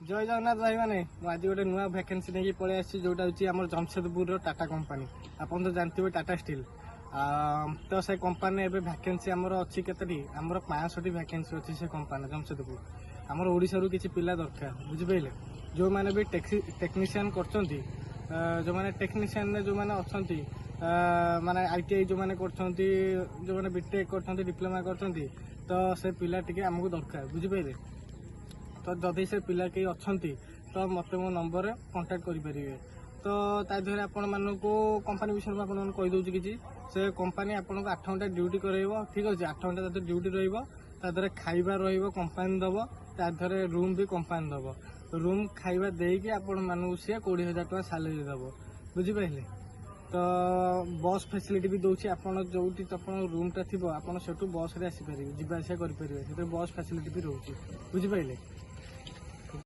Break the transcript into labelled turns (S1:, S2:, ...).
S1: जय जगन्नाथ भाई मैंने आज गोटे नुआ भैकेंसी नहीं पलि आसी जोटा हूँ जमशेदपुर टाटा कंपनी आप तो जानते टाटा स्टील तो से कंपनी एवं भैकेंसी आमर अच्छी केतटी आमर 65 भैकेंसी अच्छी से कंपनी जमशेदपुर आमर ओडिशा रु किसी पिला दरकार बुझिपारे जो मैंने भी टेक्नीशियन कर जो मैंने टेक्नीशियन जो मैंने अच्छा माने ITI जो मैंने जो मैंने बीटेक कर डिप्लोमा कर तो से पिला टी आमको दरकार बुझिपारे तो जदि से पिला कहीं अच्छा तो मत मो नंबर कांटेक्ट करेंगे तो तादेह आपण मानक कंपनी विषय में आपको कहीदे कि से कंपनी आपको 8 घंटा ड्यूटी कर ठीक अच्छे 8 घंटा ड्यूटी रही खाइबा कंपनी दब तादेह रूम भी कंपनी दब रूम खाइबा देकी आपण मानक सी 20,000 टका सालेरी दब बुझिपारे तो बस फैसिलिटी भी दूसरी आपड़ जो रूमटा थी आप बस रे आसीपर जावास करेंगे बस फैसिलिटी भी रोचे बुझिपारे।